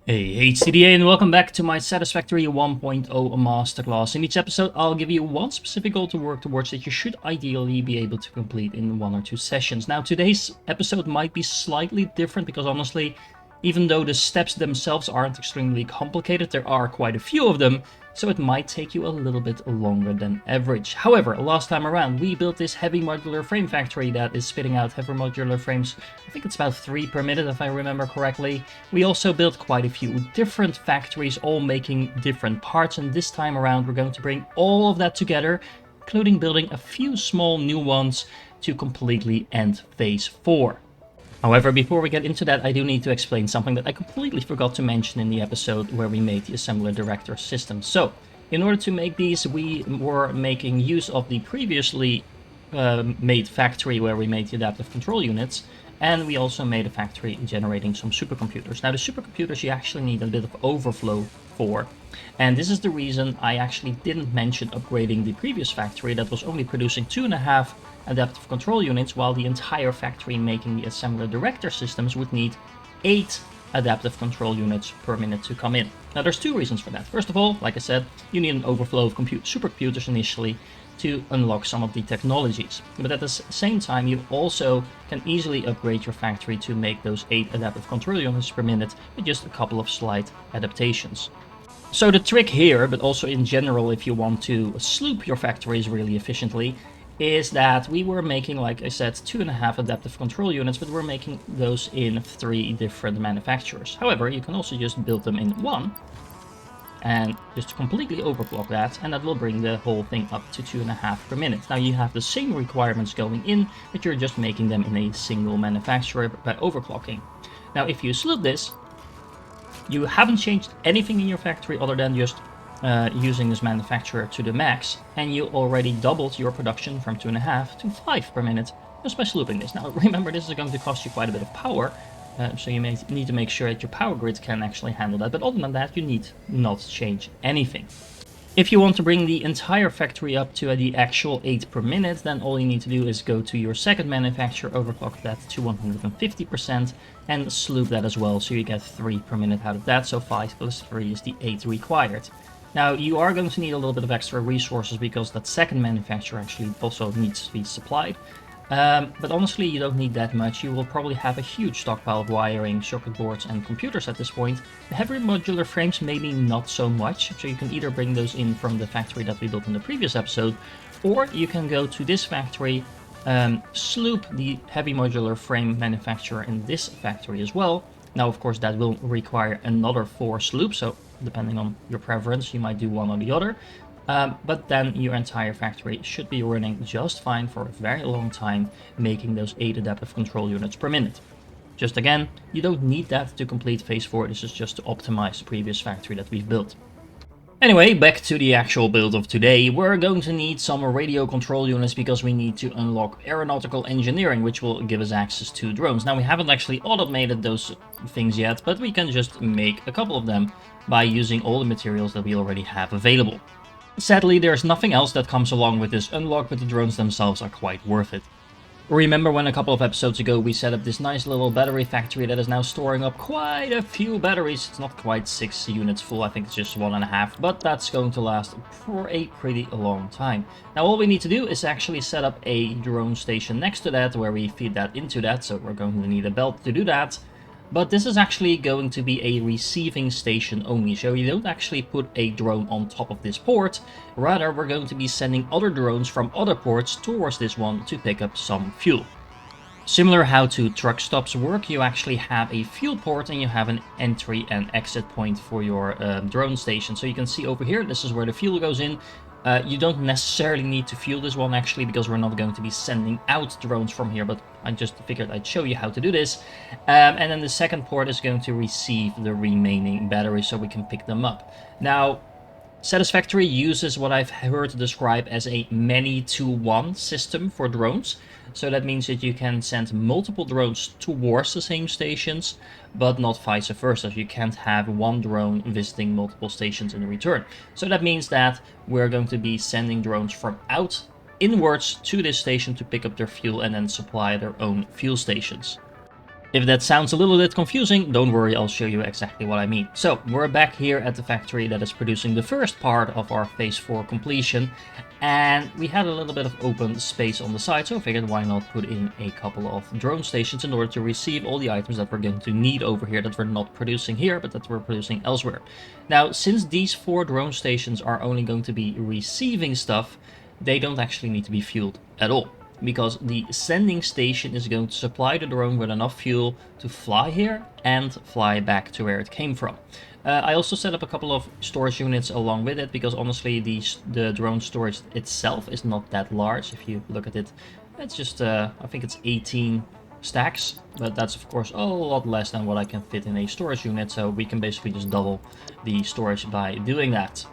Hey HCDA, and welcome back to my Satisfactory 1.0 Masterclass. In each episode I'll give you one specific goal to work towards that you should ideally be able to complete in 1 or 2 sessions. Now today's episode might be slightly different because honestly, even though the steps themselves aren't extremely complicated, there are quite a few of them, so it might take you a little bit longer than average. However, last time around we built this heavy modular frame factory that is spitting out heavy modular frames. I think it's about 3 per minute if I remember correctly. We also built quite a few different factories, all making different parts, and this time around we're going to bring all of that together, including building a few small new ones to completely end phase 4. However, before we get into that, I do need to explain something that I completely forgot to mention in the episode where we made the assembler director system. So, in order to make these, we were making use of the previously made factory where we made the adaptive control units, and we also made a factory generating some supercomputers. Now, the supercomputers you actually need a bit of overflow for, and this is the reason I actually didn't mention upgrading the previous factory that was only producing 2.5 adaptive control units, while the entire factory making the assembler director systems would need 8 adaptive control units per minute to come in. Now there's 2 reasons for that. First of all, like I said, you need an overflow of supercomputers initially to unlock some of the technologies. But at the same time, you also can easily upgrade your factory to make those 8 adaptive control units per minute with just a couple of slight adaptations. So the trick here, but also in general if you want to sloop your factories really efficiently, is that we were making, like I said, 2.5 adaptive control units, but we're making those in 3 different manufacturers. However, you can also just build them in 1 and just completely overclock that, and that will bring the whole thing up to 2.5 per minute. Now you have the same requirements going in, but you're just making them in a single manufacturer by overclocking. Now if you sloop this, you haven't changed anything in your factory other than just using this manufacturer to the max, and you already doubled your production from 2.5 to 5 per minute just by slooping this. Now remember, this is going to cost you quite a bit of power, so you may need to make sure that your power grid can actually handle that, but other than that you need not change anything. If you want to bring the entire factory up to the actual 8 per minute, then all you need to do is go to your second manufacturer, overclock that to 150%, and sloop that as well, so you get 3 per minute out of that, so 5 plus 3 is the 8 required. Now you are going to need a little bit of extra resources because that second manufacturer actually also needs to be supplied. But honestly, you don't need that much. You will probably have a huge stockpile of wiring, circuit boards and computers at this point. The heavy modular frames maybe not so much, so you can either bring those in from the factory that we built in the previous episode, or you can go to this factory, sloop the heavy modular frame manufacturer in this factory as well. Now of course that will require another 4 sloops, so depending on your preference you might do one or the other. But then your entire factory should be running just fine for a very long time, making those 8 adaptive control units per minute. Just again, you don't need that to complete phase 4, this is just to optimize the previous factory that we've built. Anyway, back to the actual build of today. We're going to need some radio control units because we need to unlock aeronautical engineering, which will give us access to drones. Now we haven't actually automated those things yet, but we can just make a couple of them by using all the materials that we already have available. Sadly, there's nothing else that comes along with this unlock, but the drones themselves are quite worth it. Remember when a couple of episodes ago we set up this nice little battery factory that is now storing up quite a few batteries. It's not quite 6 units full, I think it's just 1.5, but that's going to last for a pretty long time. Now all we need to do is actually set up a drone station next to that where we feed that into that, so we're going to need a belt to do that. But this is actually going to be a receiving station only, so you don't actually put a drone on top of this port. Rather, we're going to be sending other drones from other ports towards this one to pick up some fuel. Similar how to truck stops work, you actually have a fuel port and you have an entry and exit point for your drone station. So you can see over here, this is where the fuel goes in. You don't necessarily need to fuel this one actually, because we're not going to be sending out drones from here, but I just figured I'd show you how to do this. And then the second port is going to receive the remaining batteries so we can pick them up. Now, Satisfactory uses what I've heard described as a many-to-one system for drones. So that means that you can send multiple drones towards the same stations, but not vice versa. You can't have one drone visiting multiple stations in return. So that means that we're going to be sending drones from out inwards to this station to pick up their fuel and then supply their own fuel stations. If that sounds a little bit confusing, don't worry, I'll show you exactly what I mean. So we're back here at the factory that is producing the first part of our phase 4 completion, and we had a little bit of open space on the side, so I figured why not put in a couple of drone stations in order to receive all the items that we're going to need over here that we're not producing here, but that we're producing elsewhere. Now, since these 4 drone stations are only going to be receiving stuff, they don't actually need to be fueled at all, because the sending station is going to supply the drone with enough fuel to fly here and fly back to where it came from. I also set up a couple of storage units along with it, because honestly the drone storage itself is not that large. If you look at it, it's just I think it's 18 stacks, but that's of course a lot less than what I can fit in a storage unit, so we can basically just double the storage by doing that.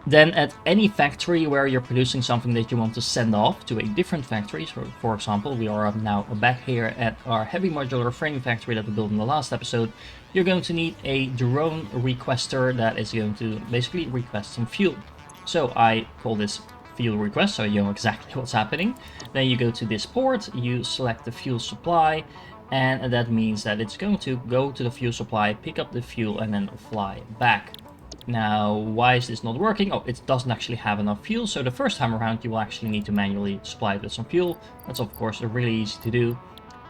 Then at any factory where you're producing something that you want to send off to a different factory, so for example, we are now back here at our heavy modular frame factory that we built in the last episode, you're going to need a drone requester that is going to basically request some fuel. So I call this fuel request, so you know exactly what's happening. Then you go to this port, you select the fuel supply, and that means that it's going to go to the fuel supply, pick up the fuel, and then fly back. Now, why is this not working? Oh, it doesn't actually have enough fuel, so the first time around you will actually need to manually supply it with some fuel. That's of course really easy to do,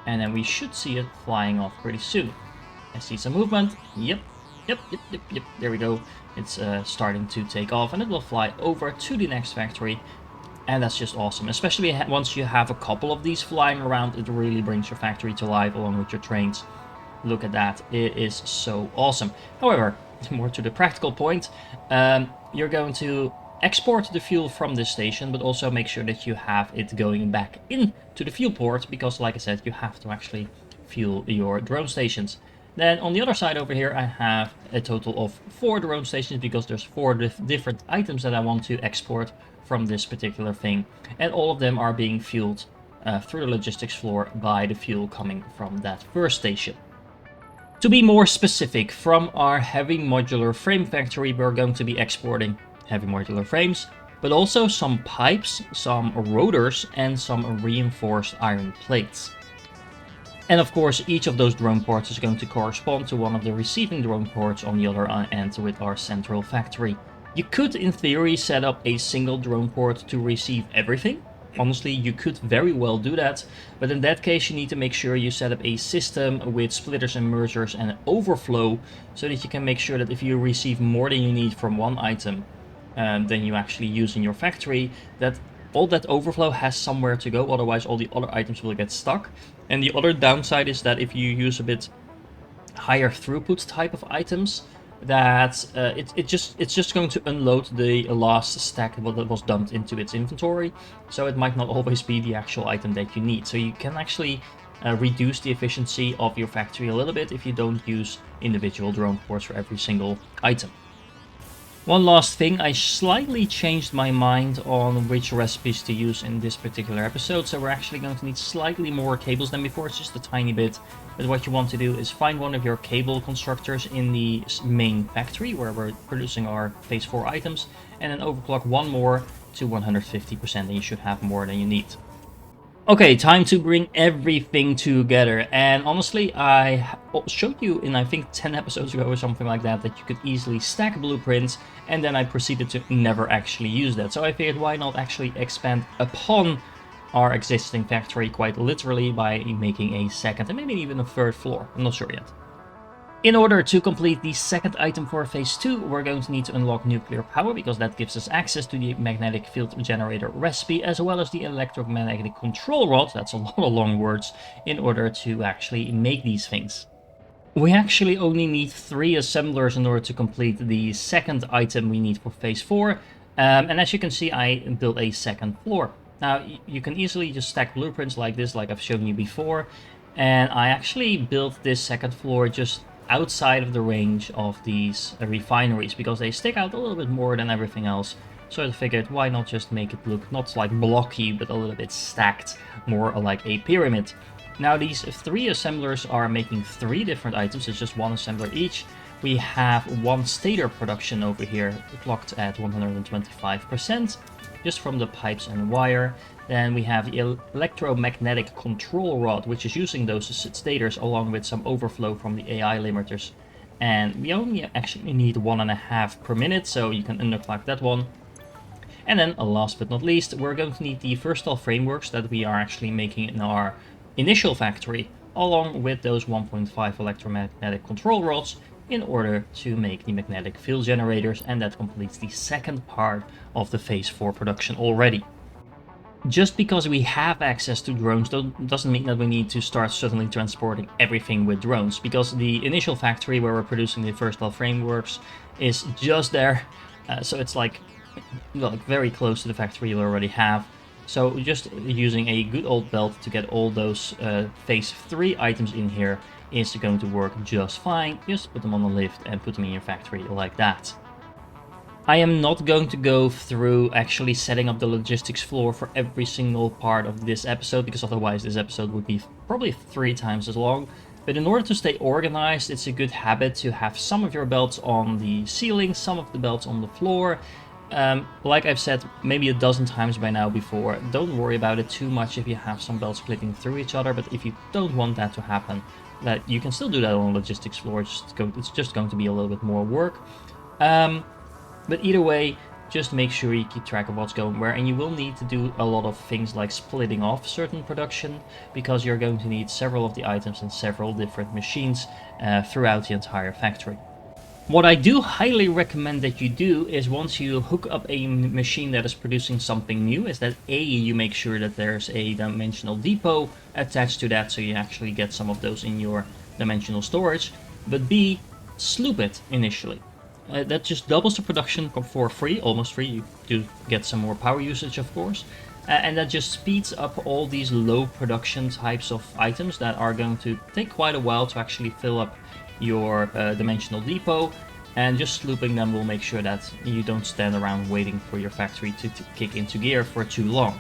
and then we should see it flying off pretty soon. I see some movement. Yep, there we go. It's starting to take off, and it will fly over to the next factory, and that's just awesome. Especially once you have a couple of these flying around, it really brings your factory to life along with your trains. Look at that, it is so awesome. However, more to the practical point, you're going to export the fuel from this station, but also make sure that you have it going back into the fuel port, because like I said, you have to actually fuel your drone stations. Then on the other side over here, I have a total of 4 drone stations, because there's 4 different items that I want to export from this particular thing, and all of them are being fueled through the logistics floor by the fuel coming from that first station. To be more specific, from our heavy modular frame factory, we're going to be exporting heavy modular frames, but also some pipes, some rotors, and some reinforced iron plates. And of course, each of those drone ports is going to correspond to one of the receiving drone ports on the other end with our central factory. You could, in theory, set up a single drone port to receive everything. Honestly, you could very well do that, but in that case you need to make sure you set up a system with splitters and mergers and an overflow, so that you can make sure that if you receive more than you need from one item than you actually use in your factory, that all that overflow has somewhere to go, otherwise all the other items will get stuck. And the other downside is that if you use a bit higher throughput type of items, that it's just going to unload the last stack that was dumped into its inventory, so it might not always be the actual item that you need. So you can actually reduce the efficiency of your factory a little bit if you don't use individual drone ports for every single item. One last thing, I slightly changed my mind on which recipes to use in this particular episode, so we're actually going to need slightly more cables than before. It's just a tiny bit, but what you want to do is find one of your cable constructors in the main factory where we're producing our phase 4 items, and then overclock one more to 150%, and you should have more than you need. Okay, time to bring everything together, and honestly, I showed you in I think 10 episodes ago or something like that you could easily stack blueprints, and then I proceeded to never actually use that. So I figured why not actually expand upon our existing factory quite literally by making a second and maybe even a third floor. I'm not sure yet. In order to complete the second item for phase 2, we're going to need to unlock nuclear power, because that gives us access to the magnetic field generator recipe, as well as the electromagnetic control rod, that's a lot of long words, in order to actually make these things. We actually only need 3 assemblers in order to complete the second item we need for phase 4, and as you can see, I built a second floor. Now, you can easily just stack blueprints like this, like I've shown you before, and I actually built this second floor just outside of the range of these refineries, because they stick out a little bit more than everything else. So I figured why not just make it look not like blocky, but a little bit stacked, more like a pyramid. Now these 3 assemblers are making 3 different items, it's just one assembler each, We have one stator production over here, clocked at 125%, just from the pipes and wire. Then we have the electromagnetic control rod, which is using those stators along with some overflow from the AI limiters. And we only actually need 1.5 per minute, so you can underclock that one. And then, last but not least, we're going to need the versatile frameworks that we are actually making in our initial factory, along with those 1.5 electromagnetic control rods, in order to make the magnetic field generators, and that completes the second part of the phase 4 production already. Just because we have access to drones doesn't mean that we need to start suddenly transporting everything with drones, because the initial factory where we're producing the versatile frameworks is just there, so it's like very close to the factory you already have. So just using a good old belt to get all those phase 3 items in here is going to work just fine. Just put them on the lift and put them in your factory like that. I am not going to go through actually setting up the logistics floor for every single part of this episode, because otherwise this episode would be probably 3 times as long. But in order to stay organized, it's a good habit to have some of your belts on the ceiling, some of the belts on the floor. Like I've said maybe a dozen times by now before, don't worry about it too much if you have some belts clipping through each other, but if you don't want that to happen, that you can still do that on logistics floor. It's just going to be a little bit more work. But either way, just make sure you keep track of what's going where, and you will need to do a lot of things like splitting off certain production, because you're going to need several of the items in several different machines throughout the entire factory. What I do highly recommend that you do is, once you hook up a machine that is producing something new, is that A, you make sure that there's a dimensional depot attached to that, so you actually get some of those in your dimensional storage, but B, sloop it initially. That just doubles the production for free, almost free. You do get some more power usage, of course, and that just speeds up all these low production types of items that are going to take quite a while to actually fill up your dimensional depot, and just slooping them will make sure that you don't stand around waiting for your factory to kick into gear for too long.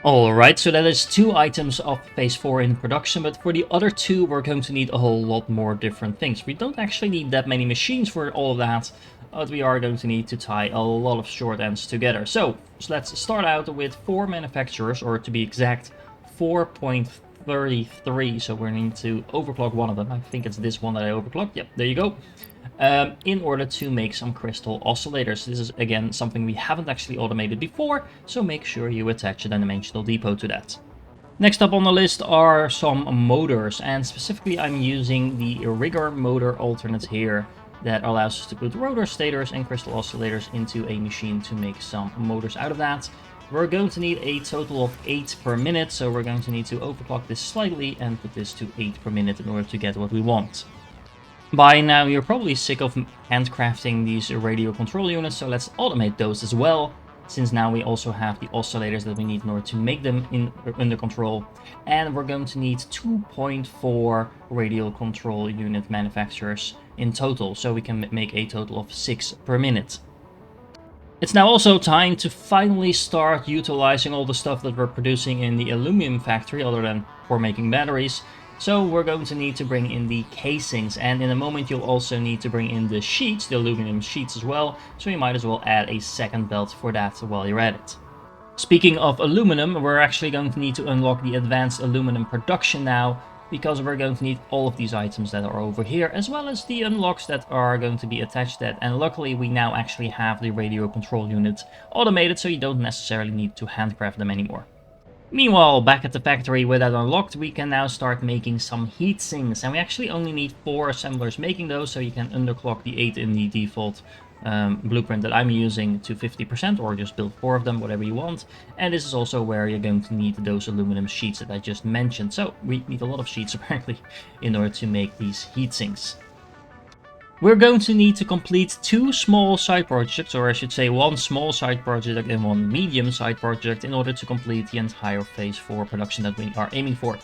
Alright, so that is 2 items of phase 4 in production, but for the other 2 we're going to need a whole lot more different things. We don't actually need that many machines for all of that, but we are going to need to tie a lot of short ends together. So let's start out with 4 manufacturers, or to be exact, 4.33, so we need to overclock one of them. I think it's this one that I overclocked. Yep, there you go. In order to make some crystal oscillators. This is again something we haven't actually automated before, so make sure you attach a dimensional depot to that. Next up on the list are some motors, and specifically I'm using the rigger motor alternate here that allows us to put rotor stators and crystal oscillators into a machine to make some motors out of that. We're going to need a total of 8 per minute, so we're going to need to overclock this slightly and put this to 8 per minute in order to get what we want. By now you're probably sick of handcrafting these radio control units, so let's automate those as well, since now we also have the oscillators that we need in order to make them under control. And we're going to need 2.4 radio control unit manufacturers in total, so we can make a total of 6 per minute. It's now also time to finally start utilizing all the stuff that we're producing in the aluminum factory, other than for making batteries. So we're going to need to bring in the casings, and in a moment you'll also need to bring in the sheets, the aluminum sheets as well, so you might as well add a second belt for that while you're at it. Speaking of aluminum, we're actually going to need to unlock the advanced aluminum production now, because we're going to need all of these items that are over here, as well as the unlocks that are going to be attached to that. And luckily we now actually have the radio control unit automated, so you don't necessarily need to handcraft them anymore. Meanwhile, back at the factory with that unlocked, we can now start making some heat sinks, and we actually only need 4 assemblers making those, so you can underclock the 8 in the default blueprint that I'm using to 50%, or just build 4 of them, whatever you want. And this is also where you're going to need those aluminum sheets that I just mentioned, so we need a lot of sheets apparently in order to make these heat sinks. We're going to need to complete 2 small side projects, or I should say 1 small side project and 1 medium side project, in order to complete the entire phase 4 production that we are aiming for.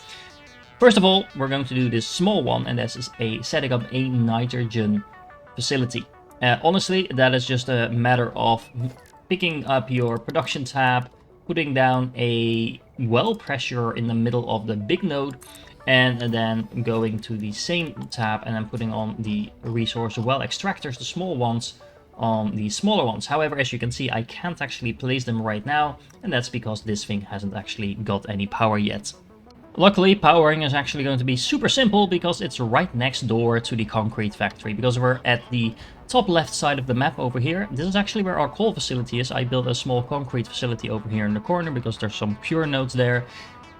First of all, we're going to do this small one, and this is setting up a nitrogen facility. Honestly, that is just a matter of picking up your production tab, putting down a well pressure in the middle of the big node, and then going to the same tab and then putting on the resource well extractors, the small ones, on the smaller ones. However, as you can see, I can't actually place them right now, and that's because this thing hasn't actually got any power yet. Luckily, powering is actually going to be super simple because it's right next door to the concrete factory. Because we're at the top left side of the map over here. This is actually where our coal facility is. I built a small concrete facility over here in the corner because there's some pure nodes there.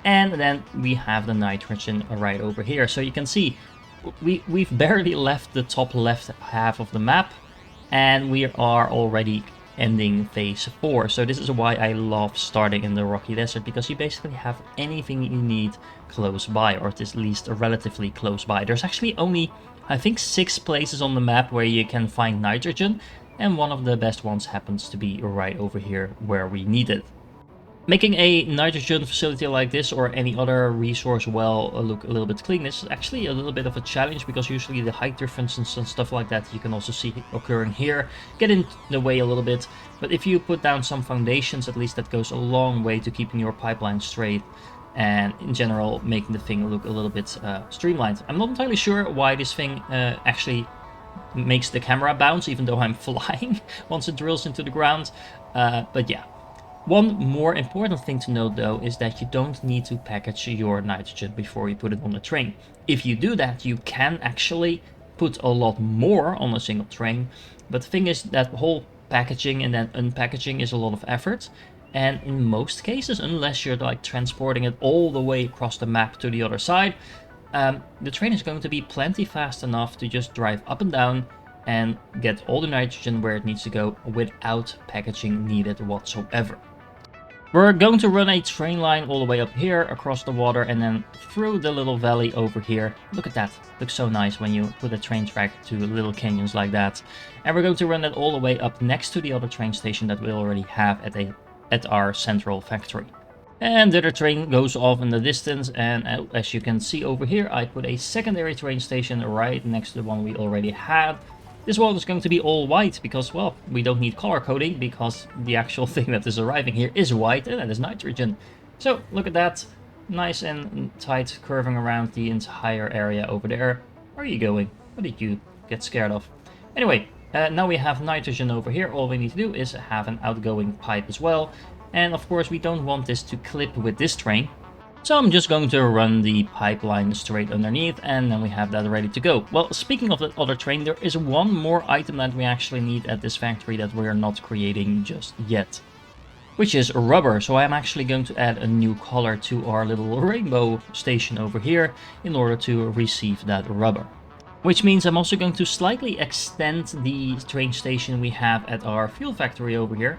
And then we have the nitrogen right over here. So you can see we've barely left the top left half of the map, and we are already ending phase 4. So this is why I love starting in the Rocky Desert, because you basically have anything you need close by, or at least relatively close by. There's actually only, I think, 6 places on the map where you can find nitrogen, and one of the best ones happens to be right over here where we need it. Making a nitrogen facility like this or any other resource well look a little bit clean is actually a little bit of a challenge, because usually the height differences and stuff like that you can also see occurring here get in the way a little bit. But if you put down some foundations, at least that goes a long way to keeping your pipeline straight and in general making the thing look a little bit streamlined. I'm not entirely sure why this thing actually makes the camera bounce even though I'm flying once it drills into the ground, but yeah. One more important thing to note though is that you don't need to package your nitrogen before you put it on a train. If you do that, you can actually put a lot more on a single train, but the thing is that whole packaging and then unpackaging is a lot of effort, and in most cases, unless you're like transporting it all the way across the map to the other side, the train is going to be plenty fast enough to just drive up and down and get all the nitrogen where it needs to go without packaging needed whatsoever. We're going to run a train line all the way up here across the water and then through the little valley over here. Look at that. Looks so nice when you put a train track to little canyons like that. And we're going to run that all the way up next to the other train station that we already have at our central factory. And the other train goes off in the distance, and as you can see over here, I put a secondary train station right next to the one we already had. This one is going to be all white because, well, we don't need color coding because the actual thing that is arriving here is white, and that is nitrogen. So look at that, nice and tight curving around the entire area over there. Where are you going? What did you get scared of? Anyway, now we have nitrogen over here. All we need to do is have an outgoing pipe as well. And of course we don't want this to clip with this train. So I'm just going to run the pipeline straight underneath, and then we have that ready to go. Well, speaking of the other train, there is one more item that we actually need at this factory that we are not creating just yet, which is rubber. So I'm actually going to add a new color to our little rainbow station over here in order to receive that rubber. Which means I'm also going to slightly extend the train station we have at our fuel factory over here.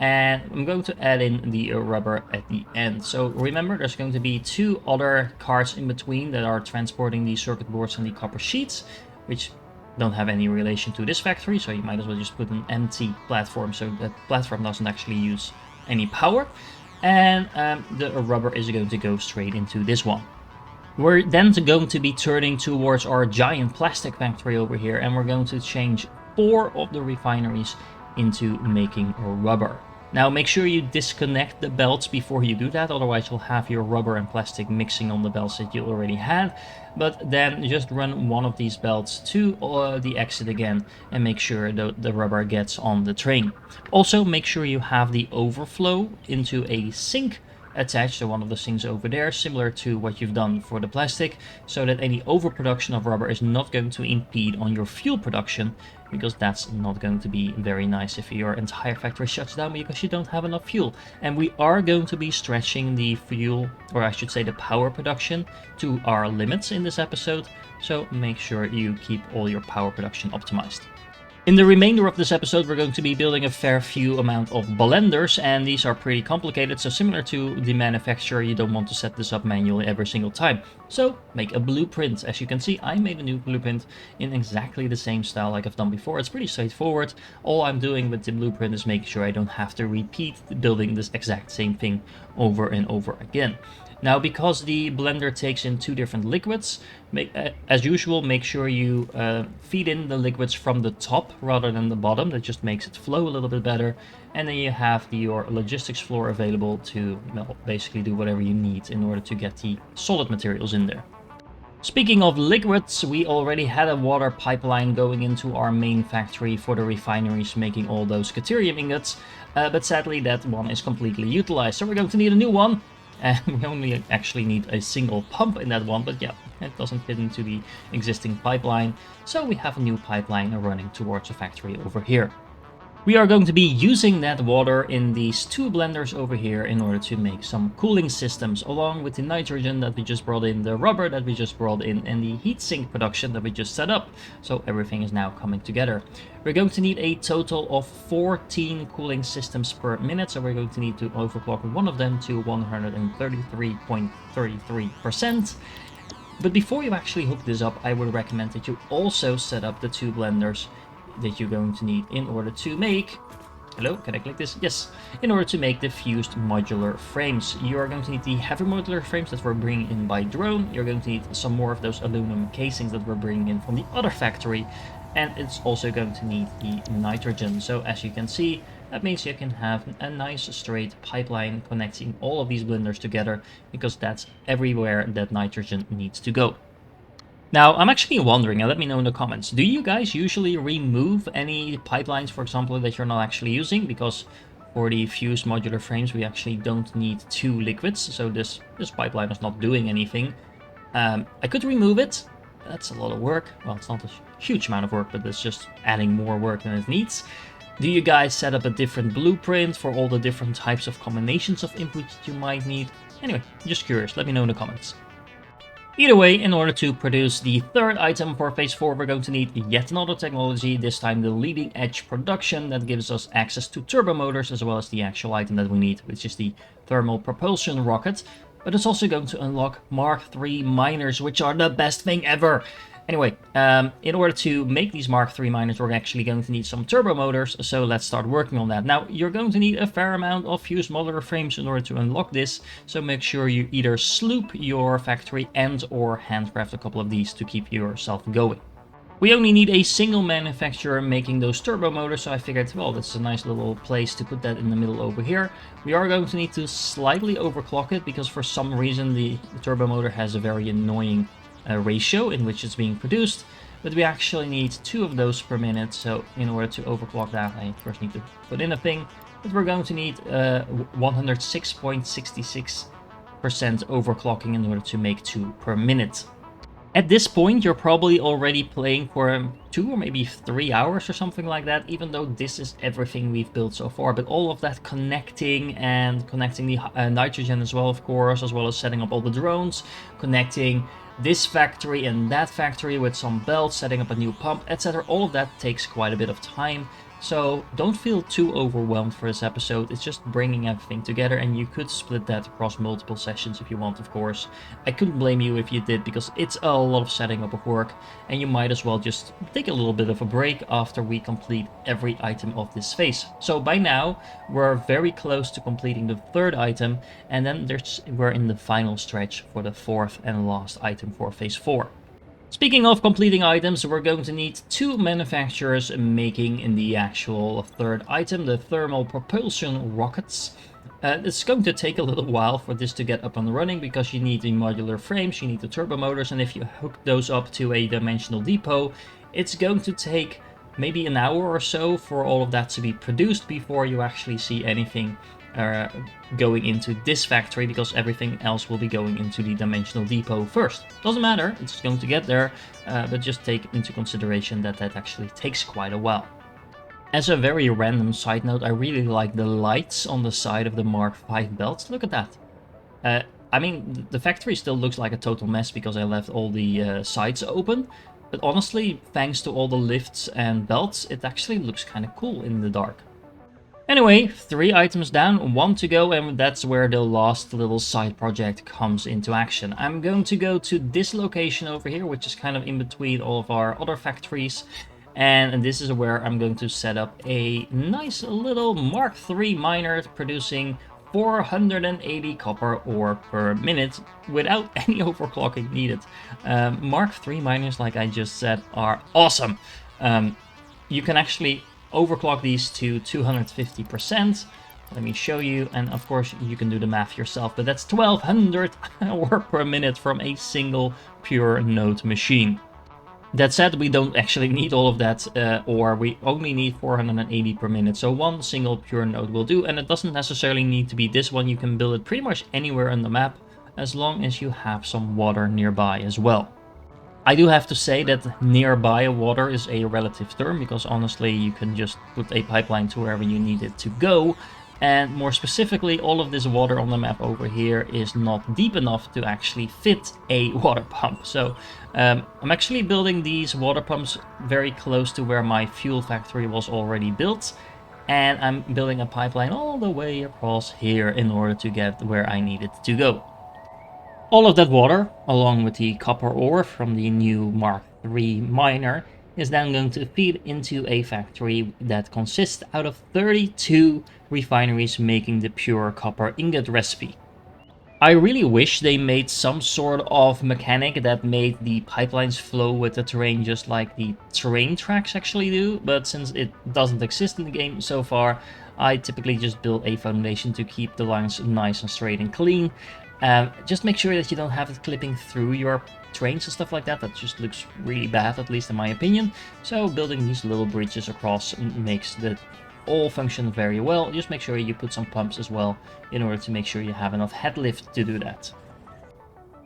And I'm going to add in the rubber at the end. So remember, there's going to be 2 other cars in between that are transporting the circuit boards and the copper sheets, which don't have any relation to this factory, so you might as well just put an empty platform so that platform doesn't actually use any power. And the rubber is going to go straight into this one. We're then going to be turning towards our giant plastic factory over here, and we're going to change 4 of the refineries into making rubber. Now make sure you disconnect the belts before you do that, otherwise you'll have your rubber and plastic mixing on the belts that you already had. But then just run one of these belts to the exit again and make sure the rubber gets on the train. Also make sure you have the overflow into a sink attached to one of the sinks over there, similar to what you've done for the plastic, so that any overproduction of rubber is not going to impede on your fuel production, because that's not going to be very nice if your entire factory shuts down because you don't have enough fuel. And we are going to be stretching the fuel, or I should say the power production, to our limits in this episode, so make sure you keep all your power production optimized. In the remainder of this episode, we're going to be building a fair few amount of blenders, and these are pretty complicated, so similar to the manufacturer, you don't want to set this up manually every single time. So make a blueprint. As you can see, I made a new blueprint in exactly the same style like I've done before. It's pretty straightforward. All I'm doing with the blueprint is making sure I don't have to repeat building this exact same thing over and over again. Now, because the blender takes in 2 different liquids, as usual, make sure you feed in the liquids from the top rather than the bottom. That just makes it flow a little bit better. And then you have your logistics floor available to, well, basically do whatever you need in order to get the solid materials in there. Speaking of liquids, we already had a water pipeline going into our main factory for the refineries making all those deuterium ingots, but sadly that one is completely utilized, so we're going to need a new one, and we only actually need a single pump in that one, but yeah, it doesn't fit into the existing pipeline, so we have a new pipeline running towards a factory over here. We are going to be using that water in these two blenders over here in order to make some cooling systems, along with the nitrogen that we just brought in, the rubber that we just brought in, and the heatsink production that we just set up. So everything is now coming together. We're going to need a total of 14 cooling systems per minute, so we're going to need to overclock one of them to 133.33%. But before you actually hook this up, I would recommend that you also set up the two blenders that you're going to need in order to make, hello, can I click this? Yes, in order to make the fused modular frames. You are going to need the heavy modular frames that we're bringing in by drone. You're going to need some more of those aluminum casings that we're bringing in from the other factory, and it's also going to need the nitrogen. So as you can see, that means you can have a nice straight pipeline connecting all of these blenders together, because that's everywhere that nitrogen needs to go. Now, I'm actually wondering, and let me know in the comments, do you guys usually remove any pipelines, for example, that you're not actually using? Because for the fused modular frames, we actually don't need two liquids, so this pipeline is not doing anything. I could remove it. That's a lot of work. Well, it's not a huge amount of work, but it's just adding more work than it needs. Do you guys set up a different blueprint for all the different types of combinations of inputs that you might need? Anyway, just curious, let me know in the comments. Either way, in order to produce the third item for phase 4, we're going to need yet another technology, this time the leading edge production that gives us access to turbo motors, as well as the actual item that we need, which is the thermal propulsion rocket. But it's also going to unlock Mark III miners, which are the best thing ever. Anyway, in order to make these Mark III miners, we're actually going to need some turbo motors, so let's start working on that. Now, you're going to need a fair amount of fused modular frames in order to unlock this, so make sure you either sloop your factory and or handcraft a couple of these to keep yourself going. We only need a single manufacturer making those turbo motors, so I figured, well, that's a nice little place to put that in the middle over here. We are going to need to slightly overclock it, because for some reason the turbo motor has a very annoying ratio in which it's being produced, but we actually need 2 of those per minute, so in order to overclock that I first need to put in a thing, but we're going to need 106.66% overclocking in order to make 2 per minute. At this point you're probably already playing for 2 or maybe 3 hours or something like that, even though this is everything we've built so far, but all of that connecting the nitrogen as well, of course, as well as setting up all the drones, connecting this factory and that factory with some belts, setting up a new pump, etc. All of that takes quite a bit of time. So don't feel too overwhelmed for this episode. It's just bringing everything together, and you could split that across multiple sessions if you want, of course. I couldn't blame you if you did, because it's a lot of setting up of work, and you might as well just take a little bit of a break after we complete every item of this phase. So by now, we're very close to completing the third item, and then we're in the final stretch for the fourth and last item for phase 4. Speaking of completing items, we're going to need 2 manufacturers making in the actual third item, the thermal propulsion rockets. It's going to take a little while for this to get up and running, because you need the modular frames, you need the turbo motors, and if you hook those up to a dimensional depot, it's going to take maybe an hour or so for all of that to be produced before you actually see anything going into this factory, because everything else will be going into the dimensional depot first. Doesn't matter, it's going to get there, but just take into consideration that that actually takes quite a while. As a very random side note, I really like the lights on the side of the Mark V belts. Look at that. I mean, the factory still looks like a total mess because I left all the sides open, but honestly, thanks to all the lifts and belts, it actually looks kind of cool in the dark. Anyway, 3 items down, 1 to go, and that's where the last little side project comes into action. I'm going to go to this location over here, which is kind of in between all of our other factories, and this is where I'm going to set up a nice little Mark III miner producing 480 copper ore per minute without any overclocking needed. Mark III miners, like I just said, are awesome. You can actually overclock these to 250%, Let me show you, and of course you can do the math yourself, but that's 1200 work per minute from a single pure node machine. That said, we don't actually need all of that, or we only need 480 per minute, so one single pure node will do, and it doesn't necessarily need to be this one. You can build it pretty much anywhere on the map, as long as you have some water nearby as well. I do have to say that nearby water is a relative term, because honestly you can just put a pipeline to wherever you need it to go, and more specifically all of this water on the map over here is not deep enough to actually fit a water pump. So I'm actually building these water pumps very close to where my fuel factory was already built, and I'm building a pipeline all the way across here in order to get where I need it to go. All of that water, along with the copper ore from the new Mark III miner, is then going to feed into a factory that consists out of 32 refineries making the pure copper ingot recipe. I really wish they made some sort of mechanic that made the pipelines flow with the terrain just like the train tracks actually do, but since it doesn't exist in the game so far, I typically just build a foundation to keep the lines nice and straight and clean. Just make sure that you don't have it clipping through your trains and stuff like that. That just looks really bad, at least in my opinion. So building these little bridges across makes the all function very well. Just make sure you put some pumps as well in order to make sure you have enough head lift to do that.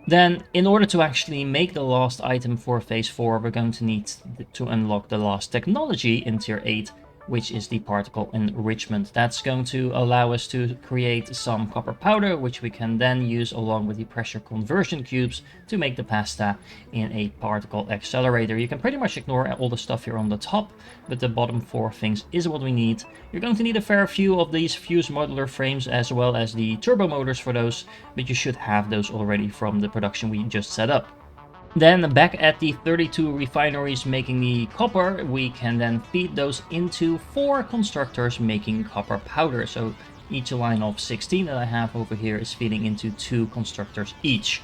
Then, in order to actually make the last item for phase 4, we're going to need to unlock the last technology in tier 8, which is the particle enrichment. That's going to allow us to create some copper powder, which we can then use along with the pressure conversion cubes to make the pasta in a particle accelerator. You can pretty much ignore all the stuff here on the top, but the bottom 4 things is what we need. You're going to need a fair few of these fused modular frames as well as the turbo motors for those, but you should have those already from the production we just set up. Then back at the 32 refineries making the copper, we can then feed those into 4 constructors making copper powder. So each line of 16 that I have over here is feeding into 2 constructors each.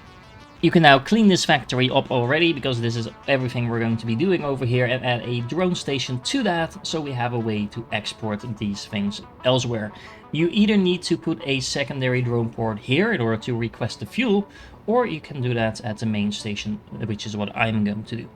You can now clean this factory up already, because this is everything we're going to be doing over here, and add a drone station to that, so we have a way to export these things elsewhere. You either need to put a secondary drone port here in order to request the fuel, or you can do that at the main station, which is what I'm going to do.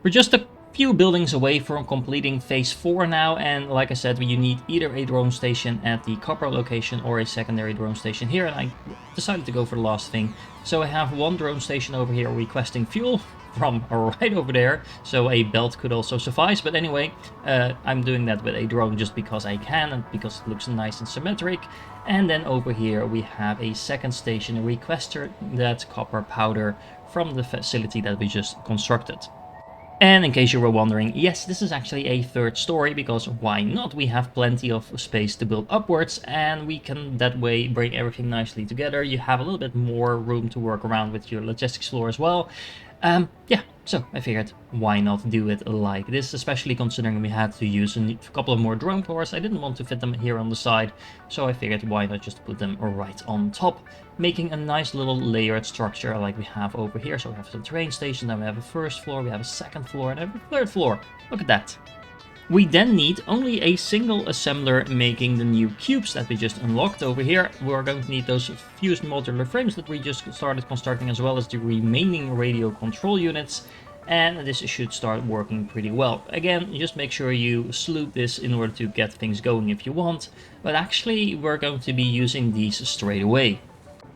We're just a few buildings away from completing phase 4 now, and like I said, you need either a drone station at the copper location or a secondary drone station here, and I decided to go for the last thing. So I have one drone station over here requesting fuel from right over there, so a belt could also suffice, but anyway, I'm doing that with a drone just because I can and because it looks nice and symmetric. And then over here we have a second station requester that copper powder from the facility that we just constructed. And in case you were wondering, yes, this is actually a 3rd story, because why not? We have plenty of space to build upwards, and we can that way bring everything nicely together. You have a little bit more room to work around with your logistics floor as well. Yeah, so I figured why not do it like this, especially considering we had to use a couple of more drone cores. I didn't want to fit them here on the side, so I figured why not just put them right on top, making a nice little layered structure like we have over here. So we have the train station, then we have a 1st floor, we have a 2nd floor, and a 3rd floor. Look at that. We then need only a single assembler making the new cubes that we just unlocked over here. We're going to need those fused modular frames that we just started constructing, as well as the remaining radio control units. And this should start working pretty well. Again, just make sure you salute this in order to get things going if you want. But actually, we're going to be using these straight away,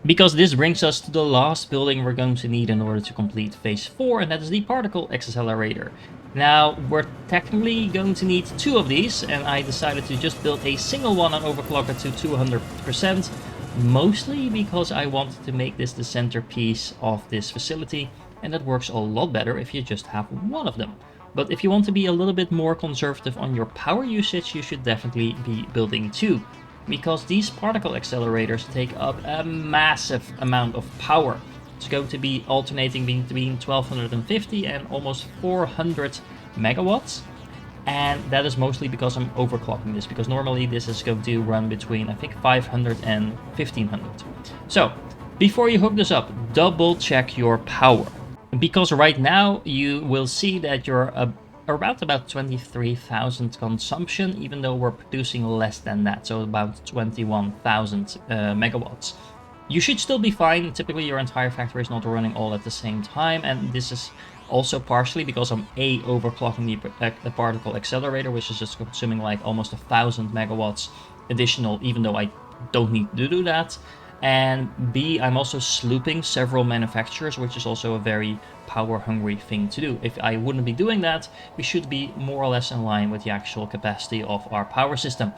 because this brings us to the last building we're going to need in order to complete phase 4, and that is the particle accelerator. Now, we're technically going to need 2 of these, and I decided to just build a single one and overclock it to 200%, mostly because I wanted to make this the centerpiece of this facility, and that works a lot better if you just have one of them. But if you want to be a little bit more conservative on your power usage, you should definitely be building 2. Because these particle accelerators take up a massive amount of power. It's going to be alternating between 1250 and almost 400 megawatts. And that is mostly because I'm overclocking this, because normally this is going to run between, I think, 500 and 1500. So, before you hook this up, double check your power. Because right now you will see that you're around about 23,000 consumption, even though we're producing less than that, so about 21,000 megawatts. You should still be fine. Typically your entire factory is not running all at the same time, and this is also partially because I'm overclocking the particle accelerator, which is just consuming like almost 1,000 megawatts additional, even though I don't need to do that. And B, I'm also slooping several manufacturers, which is also a very power hungry thing to do. If I wouldn't be doing that, we should be more or less in line with the actual capacity of our power system.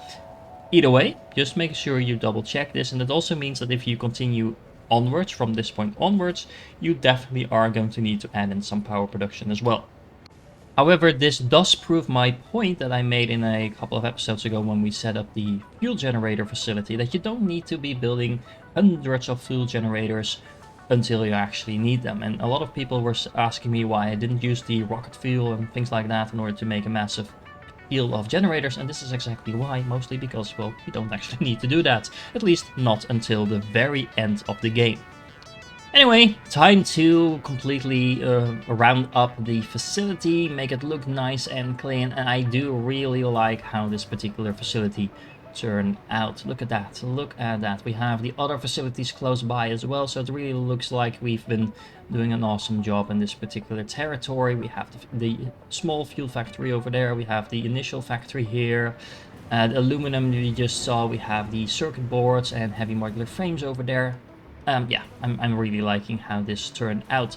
Either way, just make sure you double check this, and it also means that if you continue onwards from this point onwards, you definitely are going to need to add in some power production as well. However, this does prove my point that I made in a couple of episodes ago when we set up the fuel generator facility, that you don't need to be building hundreds of fuel generators until you actually need them. And a lot of people were asking me why I didn't use the rocket fuel and things like that in order to make a massive field of generators, and this is exactly why, mostly because, well, you don't actually need to do that, at least not until the very end of the game. Anyway, time to completely round up the facility, make it look nice and clean, and I do really like how this particular facility turned out. Look at that, look at that. We have the other facilities close by as well, so it really looks like we've been doing an awesome job in this particular territory. We have the small fuel factory over there, we have the initial factory here, the aluminum you just saw, we have the circuit boards and heavy modular frames over there. Yeah, I'm really liking how this turned out.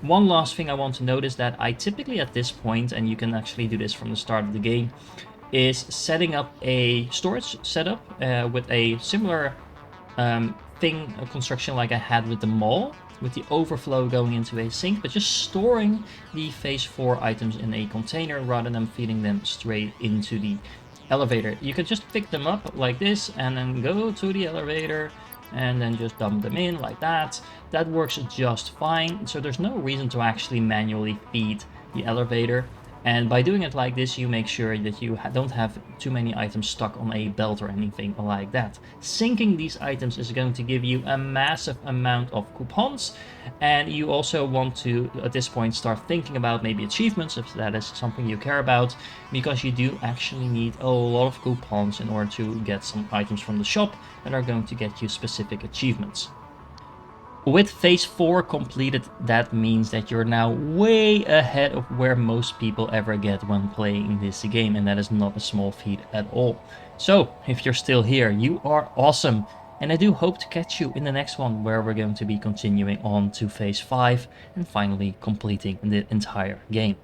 One last thing I want to note is that I typically at this point, and you can actually do this from the start of the game, is setting up a storage setup with a similar construction like I had with the mall, with the overflow going into a sink, but just storing the phase 4 items in a container rather than feeding them straight into the elevator. You can just pick them up like this and then go to the elevator and then just dump them in like that. That works just fine, so there's no reason to actually manually feed the elevator. And by doing it like this, you make sure that you don't have too many items stuck on a belt or anything like that. Syncing these items is going to give you a massive amount of coupons, and you also want to, at this point, start thinking about maybe achievements, if that is something you care about, because you do actually need a lot of coupons in order to get some items from the shop that are going to get you specific achievements. With phase 4 completed, that means that you're now way ahead of where most people ever get when playing this game, and that is not a small feat at all. So, if you're still here, you are awesome, and I do hope to catch you in the next one, where we're going to be continuing on to phase 5 and finally completing the entire game.